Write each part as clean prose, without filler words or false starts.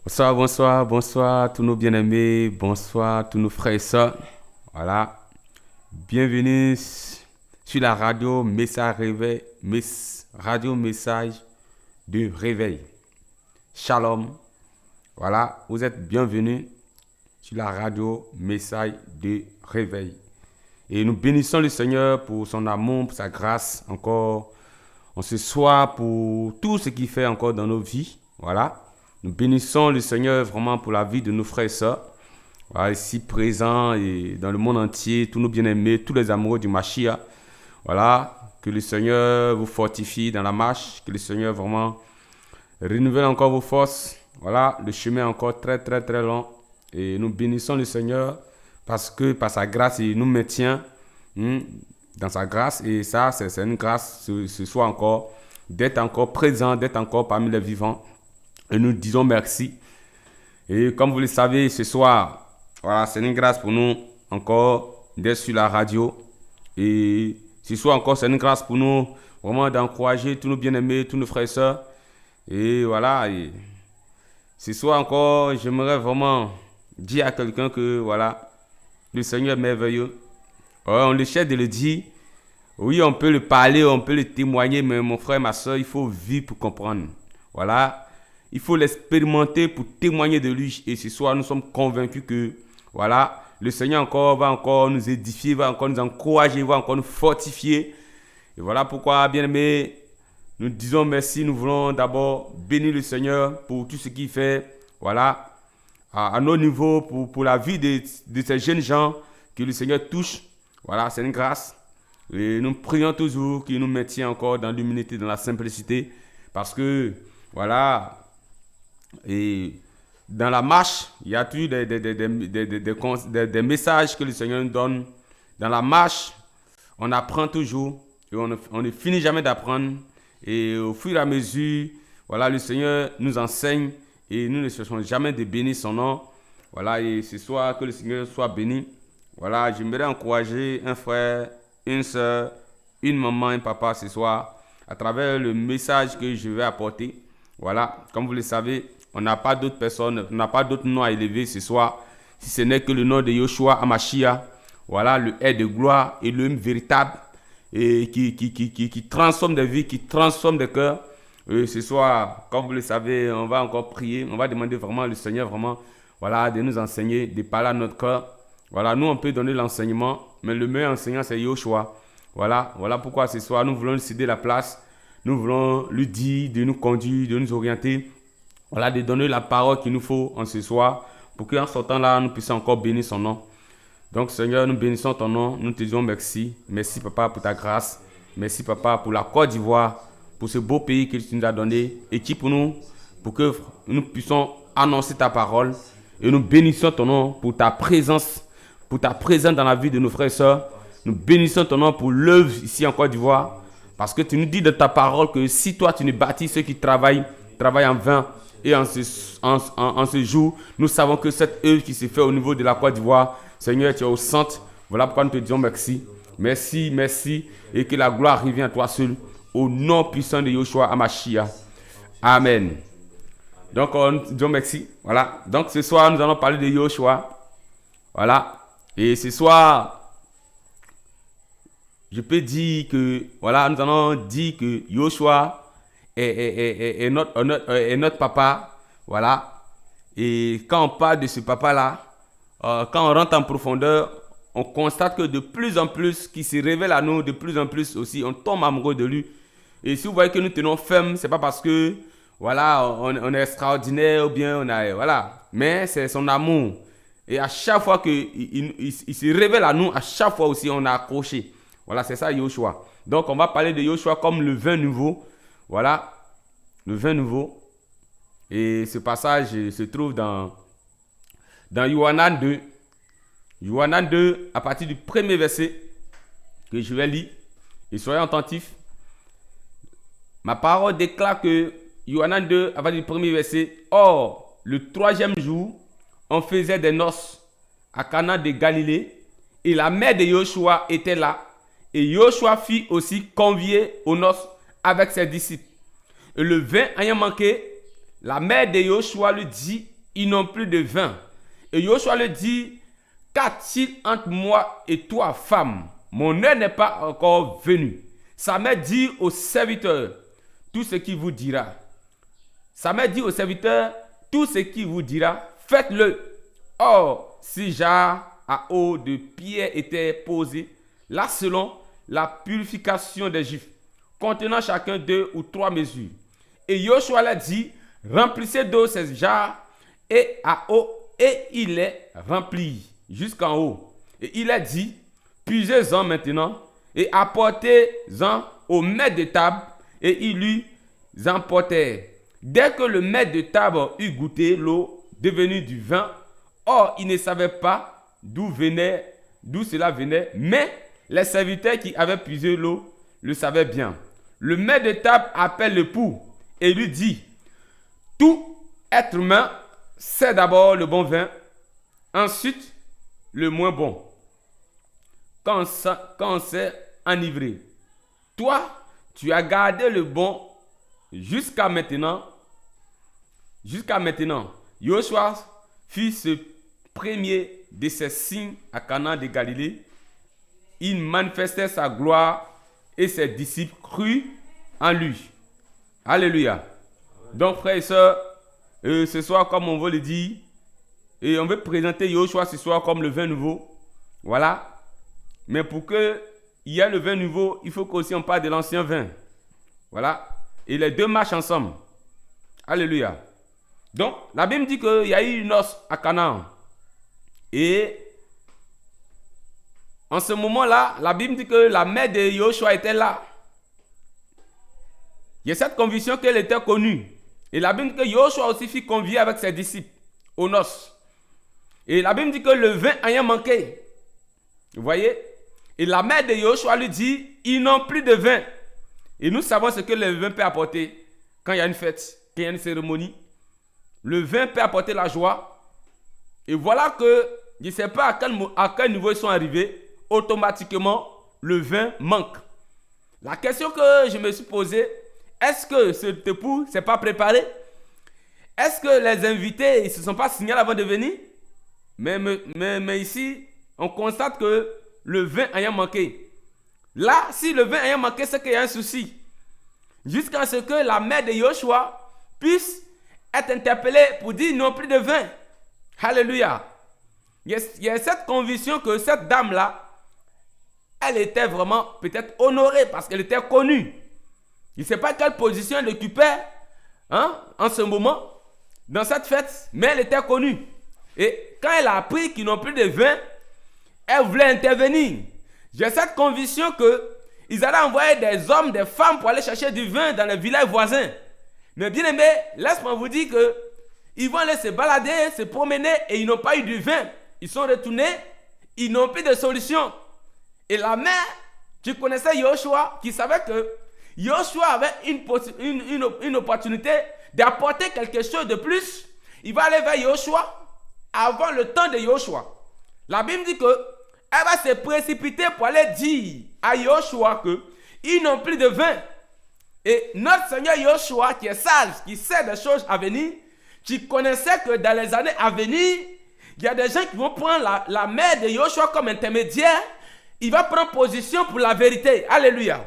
Bonsoir, bonsoir, bonsoir tous nos bien-aimés, bonsoir tous nos frères et sœurs. Voilà, bienvenue sur la radio Message Réveil, radio Message de Réveil. Shalom. Voilà, vous êtes bienvenus sur la radio Message de Réveil. Et nous bénissons le Seigneur pour son amour, pour sa grâce encore en ce soir, pour tout ce qu'il fait encore dans nos vies. Voilà. Nous bénissons le Seigneur vraiment pour la vie de nos frères et sœurs, voilà, ici présents et dans le monde entier, tous nos bien-aimés, tous les amoureux du Mashiach. Voilà, que le Seigneur vous fortifie dans la marche, que le Seigneur vraiment renouvelle encore vos forces. Voilà, le chemin est encore très très très long et nous bénissons le Seigneur parce que par sa grâce, il nous maintient dans sa grâce et ça, c'est une grâce ce soir encore, d'être encore présent, d'être encore parmi les vivants. Et nous disons merci. Et comme vous le savez, ce soir, voilà, c'est une grâce pour nous encore d'être sur la radio. Et ce soir encore, c'est une grâce pour nous vraiment d'encourager tous nos bien-aimés, tous nos frères et sœurs. Et voilà, et ce soir encore, j'aimerais vraiment dire à quelqu'un que voilà, le Seigneur est merveilleux. Ouais, on le cherche de le dire. Oui, on peut le parler, on peut le témoigner, mais mon frère, ma soeur, il faut vivre pour comprendre. Voilà. Il faut l'expérimenter pour témoigner de lui. Et ce soir, nous sommes convaincus que, voilà, le Seigneur va encore nous édifier, va encore nous encourager, va encore nous fortifier. Et voilà pourquoi, bien aimés, nous disons merci. Nous voulons d'abord bénir le Seigneur pour tout ce qu'il fait, voilà, à nos niveaux, pour la vie de ces jeunes gens que le Seigneur touche. Voilà, c'est une grâce. Et nous prions toujours qu'il nous maintienne encore dans l'humilité, dans la simplicité. Parce que, voilà, et dans la marche, il y a toujours des messages que le Seigneur nous donne. Dans la marche, on apprend toujours et on ne finit jamais d'apprendre. Et au fur et à mesure, voilà, le Seigneur nous enseigne et nous ne cherchons jamais de bénir son nom. Voilà, et ce soir, que le Seigneur soit béni. Voilà, j'aimerais encourager un frère, une soeur, une maman, un papa ce soir à travers le message que je vais apporter. Voilà, comme vous le savez, on n'a pas d'autres personnes, on n'a pas d'autres noms à élever ce soir, si ce n'est que le nom de Yoshua Hamashiach. Voilà, le aide de gloire et l'homme véritable et qui transforme des vies, qui transforme des cœurs. Et ce soir, comme vous le savez, on va encore prier, on va demander vraiment au Seigneur vraiment, voilà, de nous enseigner, de parler à notre cœur. Voilà, nous on peut donner l'enseignement, mais le meilleur enseignant c'est Yoshua. Voilà, voilà pourquoi ce soir nous voulons lui céder la place, nous voulons lui dire de nous conduire, de nous orienter. Voilà, de donner la parole qu'il nous faut en ce soir pour qu'en sortant là, nous puissions encore bénir son nom. Donc, Seigneur, nous bénissons ton nom. Nous te disons merci. Merci, Papa, pour ta grâce. Merci, Papa, pour la Côte d'Ivoire, pour ce beau pays que tu nous as donné. Équipe nous pour que nous puissions annoncer ta parole. Et nous bénissons ton nom pour ta présence dans la vie de nos frères et sœurs. Nous bénissons ton nom pour l'œuvre ici en Côte d'Ivoire. Parce que tu nous dis de ta parole que si toi, tu ne bâtis ceux qui travaillent en vain. Et en ce jour, nous savons que cette œuvre qui se fait au niveau de la Côte d'Ivoire, Seigneur, tu es au centre. Voilà pourquoi nous te disons merci. Merci, merci. Et que la gloire revienne à toi seul. Au nom puissant de Yoshua Hamashiach. Amen. Donc, nous disons merci. Voilà. Donc, ce soir, nous allons parler de Yoshua. Voilà. Et ce soir, je peux dire que, voilà, nous allons dire que Yoshua est notre papa, voilà. Et quand on parle de ce papa-là, quand on rentre en profondeur, on constate que de plus en plus, qui se révèle à nous, de plus en plus aussi, on tombe amoureux de lui. Et si vous voyez que nous tenons ferme, c'est pas parce que, voilà, on est extraordinaire ou bien on a, voilà, mais c'est son amour. Et à chaque fois qu'il se révèle à nous, à chaque fois aussi, on a accroché. Voilà, c'est ça Yoshua. Donc, on va parler de Yoshua comme le vin nouveau. Voilà, le vin nouveau. Et ce passage se trouve dans Yohanan 2. Yohanan 2, à partir du premier verset que je vais lire. Et soyez attentifs. Ma parole déclare que Yohanan 2, à partir du premier verset. Or, le troisième jour, on faisait des noces à Cana de Galilée. Et la mère de Yoshua était là. Et Yoshua fut aussi convié aux noces avec ses disciples. Et le vin ayant manqué, la mère de Yoshua lui dit ils n'ont plus de vin. Et Joshua lui dit, qu'a-t-il entre moi et toi, femme? Mon heure n'est pas encore venue. Sa mère dit au serviteur, tout ce qu'il vous dira. Sa mère dit au serviteur, tout ce qu'il vous dira, faites-le. Or, si jarre à eau de pierre était posé, là selon la purification des Juifs, contenant chacun 2 ou 3 mesures. Et Joshua leur dit, remplissez d'eau ces jarres et à eau, et il les remplit jusqu'en haut. Et il a dit, puisez-en maintenant et apportez-en au maître de table, et il lui emportèrent. Dès que le maître de table eut goûté l'eau devenue du vin, or il ne savait pas d'où cela venait, mais les serviteurs qui avaient puisé l'eau le savaient bien. Le maître de table appelle l'époux et lui dit, tout être humain sait d'abord le bon vin, ensuite le moins bon, quand on s'est enivré. Toi, tu as gardé le bon jusqu'à maintenant. Joshua fit ce premier de ces signes à Cana de Galilée. Il manifestait sa gloire et ses disciples crurent en lui. Alléluia. Donc, frères et sœurs, ce soir, comme on veut le dire, et on veut présenter Joshua ce soir comme le vin nouveau. Voilà. Mais pour qu'il y ait le vin nouveau, il faut qu'aussi on parle de l'ancien vin. Voilà. Et les deux marchent ensemble. Alléluia. Donc, la Bible dit qu'il y a eu une noce à Canaan. Et en ce moment-là, la Bible dit que la mère de Joshua était là. Il y a cette conviction qu'elle était connue. Et la Bible dit que Joshua aussi fut convié avec ses disciples aux noces. Et la Bible dit que le vin ayant manqué. Vous voyez? Et la mère de Joshua lui dit, ils n'ont plus de vin. Et nous savons ce que le vin peut apporter quand il y a une fête, quand il y a une cérémonie. Le vin peut apporter la joie. Et voilà que, je ne sais pas à quel niveau ils sont arrivés, automatiquement, le vin manque. La question que je me suis posée, est-ce que ce époux ne s'est pas préparé? Est-ce que les invités ne se sont pas signalés avant de venir? Mais ici, on constate que le vin ayant manqué. Là, si le vin ayant manqué, c'est qu'il y a un souci. Jusqu'à ce que la mère de Joshua puisse être interpellée pour dire non plus de vin. Alléluia. Il y a cette conviction que cette dame-là, elle était vraiment peut-être honorée parce qu'elle était connue. Je ne sais pas quelle position elle occupait en ce moment dans cette fête, mais elle était connue. Et quand elle a appris qu'ils n'ont plus de vin, elle voulait intervenir. J'ai cette conviction qu'ils allaient envoyer des hommes, des femmes pour aller chercher du vin dans les villages voisins. Mais bien aimé, laisse-moi vous dire qu'ils vont aller se balader, se promener et ils n'ont pas eu du vin. Ils sont retournés, ils n'ont plus de solution. Et la mère, tu connaissais Joshua, qui savait que Joshua avait une opportunité d'apporter quelque chose de plus. Il va aller vers Joshua avant le temps de Joshua. La Bible dit que elle va se précipiter pour aller dire à Joshua qu'ils n'ont plus de vin. Et notre Seigneur Joshua, qui est sage, qui sait des choses à venir, tu connaissais que dans les années à venir, il y a des gens qui vont prendre la mère de Joshua comme intermédiaire. Il va prendre position pour la vérité. Alléluia.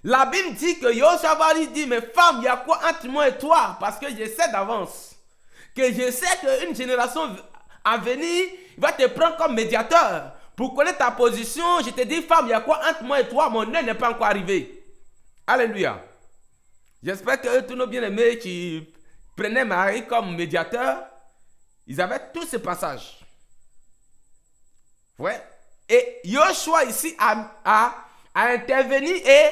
La Bible dit que Joshua va lui dire, mais femme, il y a quoi entre moi et toi? Parce que je sais d'avance que je sais qu'une génération à venir va te prendre comme médiateur. Pour connaître ta position, je te dis, femme, il y a quoi entre moi et toi? Mon heure n'est pas encore arrivée. Alléluia. J'espère que tous nos bien-aimés qui prenaient Marie comme médiateur, ils avaient tous ces passages. Ouais. Et Joshua ici a intervenu et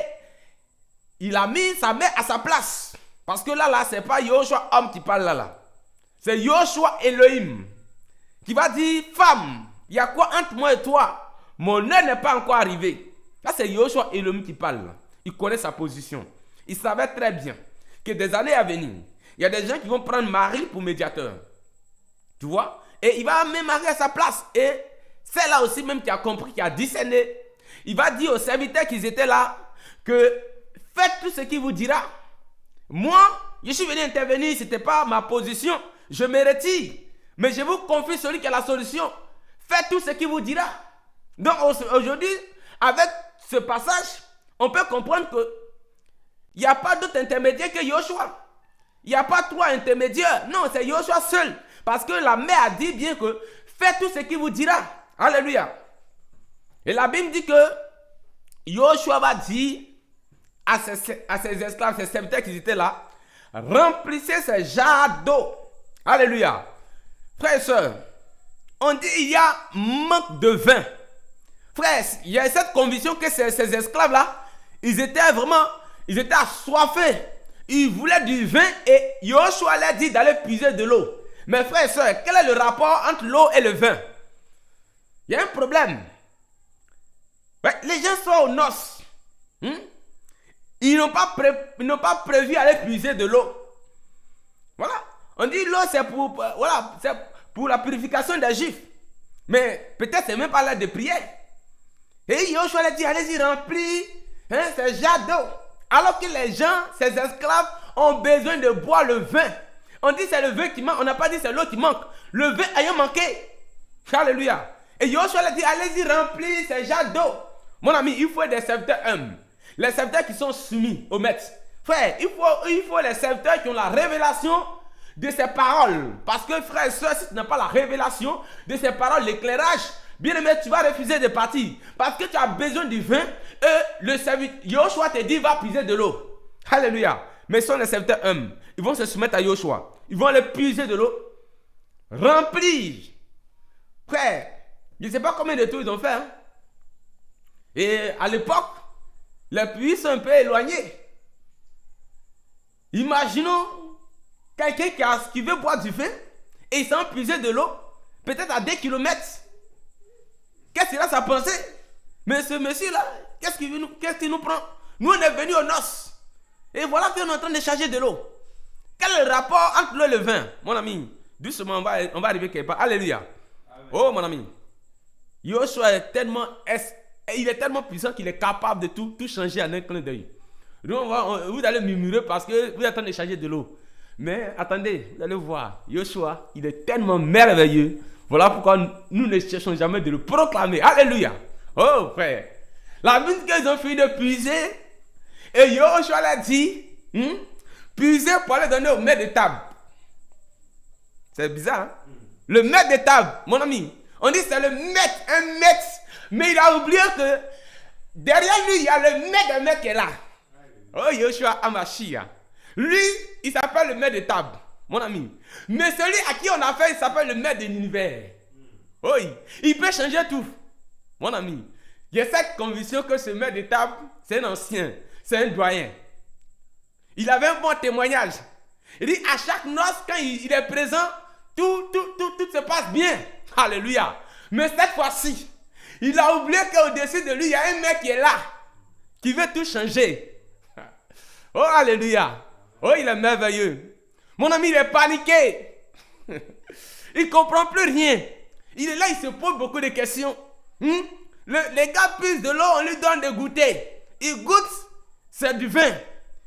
il a mis sa mère à sa place. Parce que là, c'est pas Joshua homme qui parle là. C'est Joshua Elohim qui va dire, femme, il y a quoi entre moi et toi? Mon heure n'est pas encore arrivée. Là, c'est Joshua Elohim qui parle là. Il connaît sa position. Il savait très bien que des années à venir, il y a des gens qui vont prendre Marie pour médiateur. Tu vois? Et il va mettre Marie à sa place. Et c'est là aussi même qui a compris, qui a discerné. Il va dire aux serviteurs qui étaient là que faites tout ce qu'il vous dira. Moi, je suis venu intervenir, ce n'était pas ma position. je me retire. Mais je vous confie celui qui a la solution. Faites tout ce qu'il vous dira. Donc aujourd'hui, avec ce passage, on peut comprendre que il n'y a pas d'autre intermédiaire que Yoshua. Il n'y a pas trois intermédiaires. Non, c'est Yoshua seul. Parce que la mère a dit bien que faites tout ce qu'il vous dira. Alléluia. Et la Bible dit que Yoshua va dire à ses esclaves, ses serviteurs qui étaient là, remplissez ces jarres d'eau. Alléluia. Frères et sœurs, on dit il y a manque de vin. Frères, il y a cette conviction que ces esclaves-là, ils étaient assoiffés. Ils voulaient du vin et Yoshua leur dit d'aller puiser de l'eau. Mais frères et sœurs, quel est le rapport entre l'eau et le vin? Il y a un problème. Ouais, les gens sont aux noces. Ils n'ont pas prévu aller puiser de l'eau. Voilà. On dit l'eau c'est pour la purification des Juifs. Mais peut-être c'est même pas l'heure de prière. Et Yoshua leur dit allez-y remplir ces jarres d'eau. Alors que les gens, ces esclaves, ont besoin de boire le vin. On dit c'est le vin qui manque. On n'a pas dit c'est l'eau qui manque. Le vin ayant manqué. Alléluia. Et Yoshua leur dit allez-y remplir ces jarres d'eau. Mon ami, il faut des serviteurs humbles. Les serviteurs qui sont soumis au maître. Frère, il faut les serviteurs qui ont la révélation de ces paroles. Parce que frère et soeur, si tu n'as pas la révélation de ces paroles, l'éclairage, bien aimé, tu vas refuser de partir. Parce que tu as besoin du vin. Et le serviteur, Yoshua te dit, va puiser de l'eau. Alléluia. Mais ce sont les serviteurs humbles. Ils vont se soumettre à Yoshua. Ils vont aller puiser de l'eau. Remplir. Frère, je ne sais pas combien de tours ils ont fait. Et à l'époque, les puits sont un peu éloignés. Imaginons quelqu'un qui veut boire du vin et il s'en puiser de l'eau, peut-être à 2 kilomètres. Qu'est-ce qu'il a sa pensée? Mais ce monsieur-là, qu'est-ce qu'il nous prend? Nous, on est venus aux noces. Et voilà qu'on est en train de charger de l'eau. Quel est le rapport entre l'eau et le vin? Mon ami, doucement, on va arriver quelque part. Alléluia. Amen. Oh, mon ami. Yoshua est tellement puissant qu'il est capable de tout changer en un clin d'œil. Vous allez murmurer parce que vous êtes en train de charger de l'eau. Mais attendez, vous allez voir, Yoshua, il est tellement merveilleux. Voilà pourquoi nous ne cherchons jamais de le proclamer. Alléluia. Oh frère. La Bible qu'ils ont fini de puiser. Et Yoshua l'a dit, puiser pour aller donner au maître de table. C'est bizarre, hein? Le maître de table, mon ami. On dit c'est le maître, un maître. Mais il a oublié que derrière lui, il y a le maître d'un maître qui est là. Oh Yoshua Amashia. Lui, il s'appelle le maître de table, mon ami. Mais celui à qui on a fait, il s'appelle le maître de l'univers. Oui, il peut changer tout. Mon ami, il y a cette conviction que ce maître de table, c'est un ancien, c'est un doyen. Il avait un bon témoignage. Il dit à chaque noce, quand il est présent, tout se passe bien. Alléluia. Mais cette fois-ci, il a oublié qu'au-dessus de lui, il y a un mec qui est là, qui veut tout changer. Oh, alléluia. Oh, il est merveilleux. Mon ami, il est paniqué. Il ne comprend plus rien. Il est là, il se pose beaucoup de questions. Les gars puissent de l'eau, on lui donne de goûter. Il goûte, c'est du vin.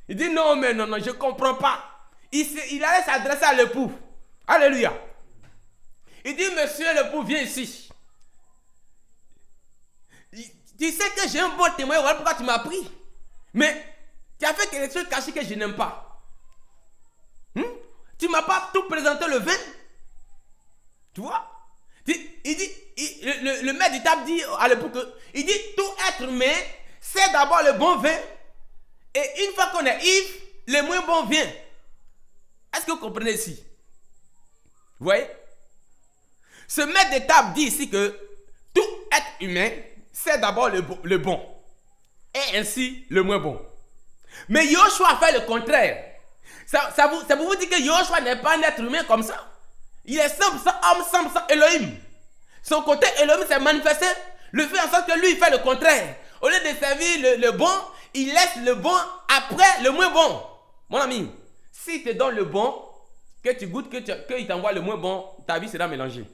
Il dit non, mais non, je ne comprends pas. Il allait s'adresser à l'époux. Alléluia. Il dit, monsieur l'époux, viens ici. Tu sais que j'ai un bon témoin, voilà pourquoi tu m'as pris. Mais tu as fait quelque chose caché que je n'aime pas. Tu ne m'as pas tout présenté le vin. Tu vois? Il dit, le maître du table dit à l'époux que, il dit, tout être humain, c'est d'abord le bon vin. Et une fois qu'on est ivre, le moins bon vient. Est-ce que vous comprenez ici? Vous voyez? Ce maître de table dit ici que tout être humain, c'est d'abord le bon. Et ainsi le moins bon. Mais Yoshua a fait le contraire. Ça vous dit que Yoshua n'est pas un être humain comme ça. Il est 100% homme, 100% Elohim. Son côté Elohim s'est manifesté. Le fait en sorte que lui, il fait le contraire. Au lieu de servir le bon, il laisse le bon après le moins bon. Mon ami, s'il te donne le bon, que tu goûtes, qu'il t'envoie le moins bon, ta vie sera mélangée.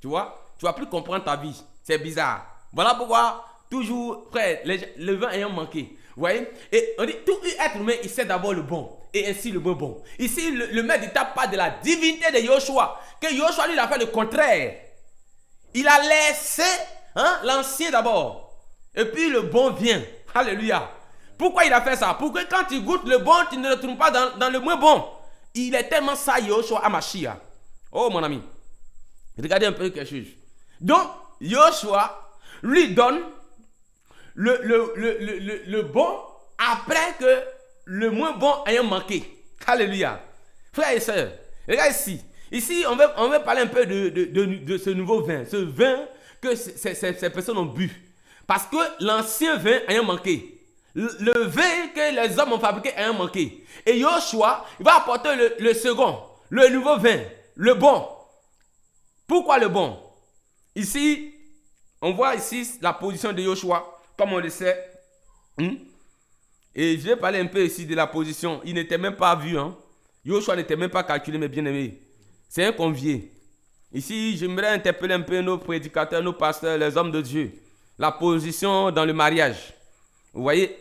Tu vois? Tu ne vas plus comprendre ta vie. C'est bizarre. Voilà pourquoi, toujours, frère, le vin ayant manqué. Vous voyez? Et on dit, tout être humain, il sait d'abord le bon. Et ainsi le bon. Ici, le maître ne tape pas de la divinité de Yoshua. Que Yoshua, lui, il a fait le contraire. Il a laissé l'ancien d'abord. Et puis le bon vient. Alléluia. Pourquoi il a fait ça? Pour que quand tu goûtes le bon, tu ne le trouves pas dans le moins bon. Il est tellement ça, Yoshua Amashia. Oh, mon ami. Regardez un peu quelque chose. Donc, Yoshua lui donne le bon après que le moins bon ayant manqué. Alléluia. Frères et sœurs, regarde ici. Ici, on veut parler un peu de ce nouveau vin. Ce vin que ces personnes ont bu. Parce que l'ancien vin ayant manqué. Le vin que les hommes ont fabriqué ayant manqué. Et Yoshua, il va apporter le second. Le nouveau vin. Le bon. Pourquoi le bon? Ici, on voit ici la position de Yoshua. Comme on le sait. Et je vais parler un peu ici de la position. Il n'était même pas vu. Yoshua n'était même pas calculé, mes bien-aimés. C'est un convié. Ici, j'aimerais interpeller un peu nos prédicateurs, nos pasteurs, les hommes de Dieu. La position dans le mariage. Vous voyez,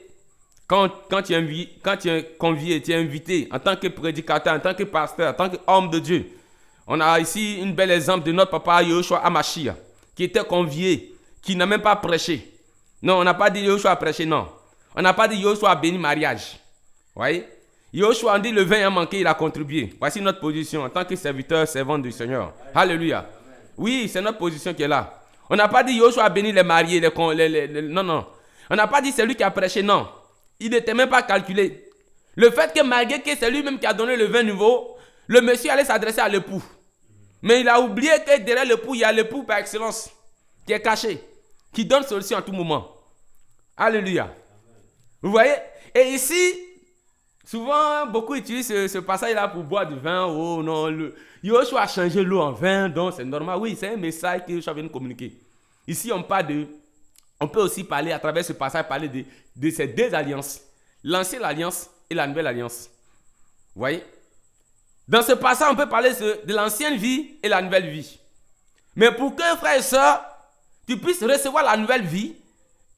quand tu es convié, tu es invité en tant que prédicateur, en tant que pasteur, en tant qu'homme de Dieu. On a ici un bel exemple de notre papa Yoshua Amashia, qui était convié, qui n'a même pas prêché. Non, on n'a pas dit Yoshua a prêché, non. On n'a pas dit Yoshua a béni mariage. Vous voyez? Yoshua a dit le vin a manqué, il a contribué. Voici notre position en tant que serviteur, servant du Seigneur. Alléluia. Oui, c'est notre position qui est là. On n'a pas dit Yoshua a béni les mariés, non. On n'a pas dit c'est lui qui a prêché, non. Il n'était même pas calculé. Le fait que malgré que c'est lui-même qui a donné le vin nouveau, le monsieur allait s'adresser à l'époux. Mais il a oublié que derrière l'époux, il y a l'époux par excellence, qui est caché, qui donne solution à tout moment. Alléluia. Vous voyez? Et ici, souvent, beaucoup utilisent ce passage-là pour boire du vin. Oh non, Yoshua a changé l'eau en vin, donc c'est normal. Oui, c'est un message que Yoshua vient nous communiquer. Ici, on peut aussi parler, à travers ce passage, parler de ces deux alliances. L'ancienne alliance et la nouvelle alliance. Vous voyez? Dans ce passage, on peut parler de l'ancienne vie et la nouvelle vie. Mais pour que, frère et soeur, tu puisses recevoir la nouvelle vie,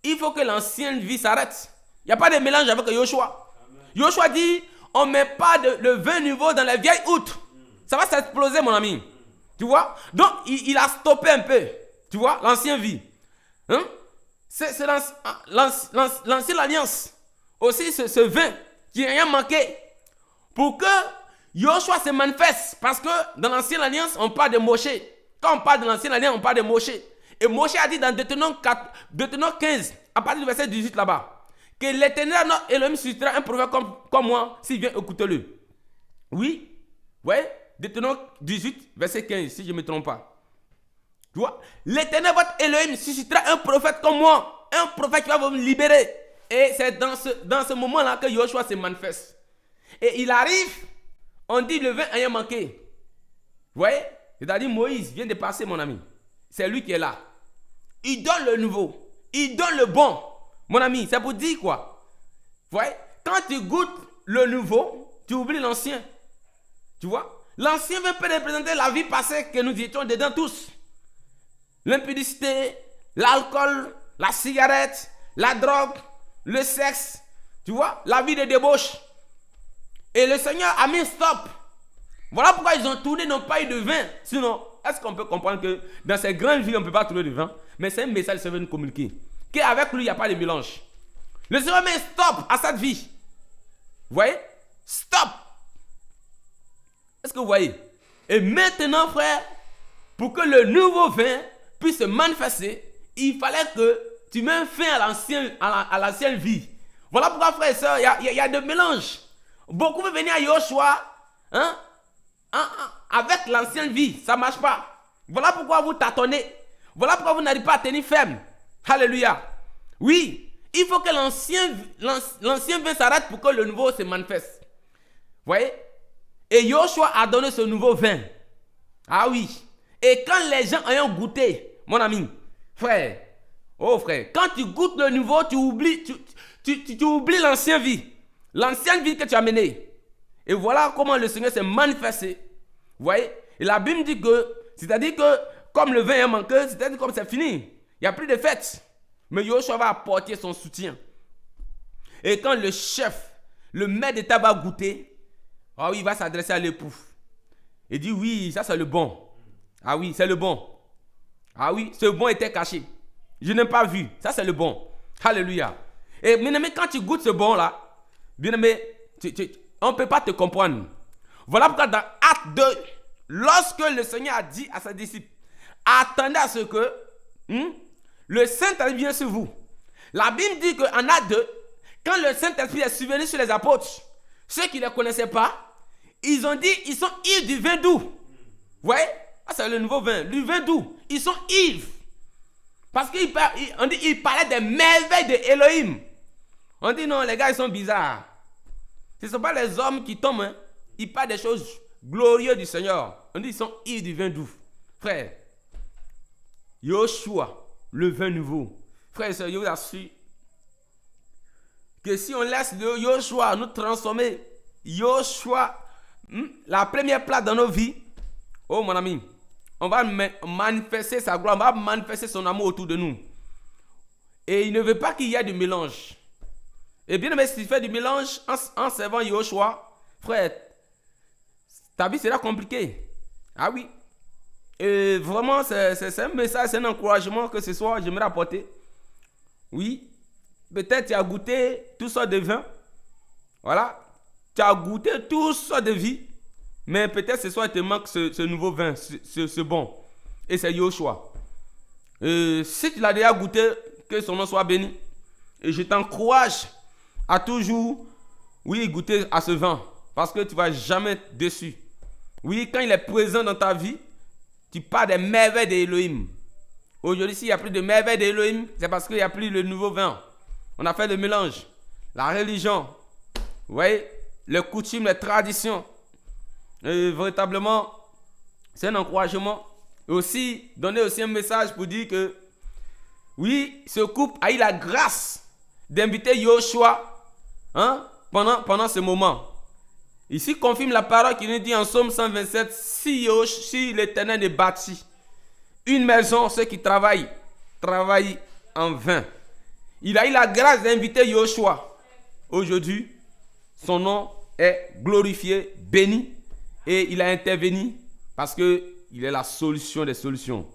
il faut que l'ancienne vie s'arrête. Il n'y a pas de mélange avec Yoshua. Yoshua dit, on ne met pas le vin nouveau dans les vieilles outres. Ça va s'exploser, mon ami. Tu vois? Donc, il a stoppé un peu. Tu vois? L'ancienne vie. C'est l'ancienne alliance. Aussi, ce vin qui n'a rien manqué. Pour que Yoshua se manifeste. Parce que dans l'ancienne alliance, on parle de Moshe. Quand on parle de l'ancienne alliance, on parle de Moshe. Et Moshe a dit dans Deutéronome 15, à partir du verset 18 là-bas, que l'Éternel, notre Elohim, suscitera un prophète comme moi, s'il vient, écoutez-le. Oui, vous voyez, Deutéronome 18, verset 15, si je ne me trompe pas. Tu vois, l'Éternel, votre Elohim, suscitera un prophète comme moi, un prophète qui va vous libérer. Et c'est dans ce moment-là que Yoshua se manifeste. Et il arrive, on dit le vin ayant manqué. Vous voyez, c'est-à-dire Moïse vient de passer, mon ami. C'est lui qui est là. Il donne le nouveau. Il donne le bon. Mon ami, ça pour dire quoi? Vous voyez, quand tu goûtes le nouveau, tu oublies l'ancien. Tu vois? L'ancien vin peut représenter la vie passée que nous étions dedans tous. L'impudicité, l'alcool, la cigarette, la drogue, le sexe. Tu vois? La vie de débauche. Et le Seigneur a mis stop. Voilà pourquoi ils ont tourné, n'ont pas eu de vin. Sinon, est-ce qu'on peut comprendre que dans ces grandes villes, on ne peut pas trouver de vin? Mais c'est un message que le Seigneur veut nous communiquer. Qu'avec lui, il n'y a pas de mélange. Le Seigneur met stop à cette vie. Vous voyez? Stop. Est-ce que vous voyez? Et maintenant, frère, pour que le nouveau vin puisse se manifester, il fallait que tu mets fin à l'ancienne vie. Voilà pourquoi, frère et soeur, il y a de mélange. Beaucoup veulent venir à Yoshua, avec l'ancienne vie, ça ne marche pas. Voilà pourquoi vous tâtonnez. Voilà pourquoi vous n'arrivez pas à tenir ferme. Alléluia. Oui, il faut que l'ancien vin s'arrête pour que le nouveau se manifeste. Vous voyez? Et Yoshua a donné ce nouveau vin. Ah oui. Et quand les gens ayant goûté, mon ami, frère, oh frère, quand tu goûtes le nouveau, tu oublies l'ancienne vie. L'ancienne vie que tu as menée. Et voilà comment le Seigneur s'est manifesté. Vous voyez? Et la Bible dit que, c'est-à-dire que, comme le vin est manqué, c'est-à-dire comme c'est fini. Il n'y a plus de fête. Mais Yoshua va apporter son soutien. Et quand le chef, le maître d'état va goûter, ah oui, il va s'adresser à l'époux. Et dit oui, ça c'est le bon. Ah oui, c'est le bon. Ah oui, ce bon était caché. Je n'ai pas vu. Ça c'est le bon. Alléluia. Et bien aimé, quand tu goûtes ce bon là, bien aimé, on ne peut pas te comprendre. Voilà pourquoi dans Acte 2, lorsque le Seigneur a dit à ses disciples, attendez à ce que le Saint-Esprit vienne sur vous. La Bible dit qu'en Acte 2, quand le Saint-Esprit est survenu sur les apôtres, ceux qui ne les connaissaient pas, ils ont dit, ils sont ivres du vin doux. Vous voyez? Ah, c'est le nouveau vin, le vin doux. Ils sont ivres. Parce qu'ils parlaient des merveilles de Elohim. On dit non, les gars, ils sont bizarres. Ce ne sont pas les hommes qui tombent. Hein. Ils parlent des choses glorieuses du Seigneur. On dit ils sont ivres du vin doux. Frère, Yoshua, le vin nouveau. Frère, je vous assure que si on laisse le Yoshua nous transformer, Yoshua, la première place dans nos vies, oh mon ami, on va manifester sa gloire, on va manifester son amour autour de nous. Et il ne veut pas qu'il y ait du mélange. Et bien, mais si tu fais du mélange en servant Yoshua, frère, ta vie sera compliquée. Ah oui. Et vraiment, c'est un message, c'est un encouragement que ce soir, j'aimerais apporter. Oui. Peut-être tu as goûté toutes sortes de vins. Voilà. Tu as goûté toutes sortes de vies. Mais peut-être ce soir, il te manque ce nouveau vin, ce bon. Et c'est Yoshua. Si tu l'as déjà goûté, que son nom soit béni. Et je t'encourage à toujours, oui, goûter à ce vin. Parce que tu ne vas jamais être déçu. Oui, quand il est présent dans ta vie, tu parles des merveilles d'Elohim. Aujourd'hui, s'il n'y a plus de merveilles d'Elohim, c'est parce qu'il n'y a plus le nouveau vin. On a fait le mélange. La religion, vous voyez, les coutumes, les traditions. Et véritablement, c'est un encouragement. Et aussi, donner aussi un message pour dire que, oui, ce couple a eu la grâce d'inviter Yoshua pendant ce moment. Ici, confirme la parole qui nous dit en Psaume 127, si l'Éternel est bâti une maison, ceux qui travaillent en vain. Il a eu la grâce d'inviter Yoshua. Aujourd'hui, son nom est glorifié, béni, et il a intervenu parce qu'il est la solution des solutions.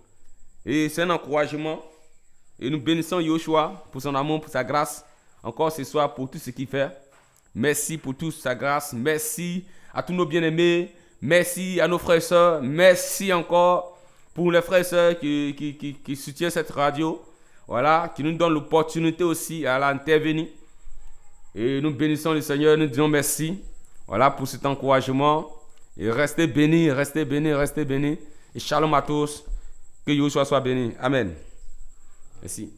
Et c'est un encouragement. Et nous bénissons Yoshua pour son amour, pour sa grâce, encore ce soir pour tout ce qu'il fait. Merci pour toute sa grâce. Merci à tous nos bien-aimés. Merci à nos frères et sœurs. Merci encore pour les frères et sœurs qui soutiennent cette radio. Voilà, qui nous donnent l'opportunité aussi à l'intervenir. Et nous bénissons le Seigneur. Nous disons merci. Voilà pour cet encouragement. Et restez bénis, restez bénis, restez bénis. Et shalom à tous. Que Yoshua soit béni. Amen. Merci.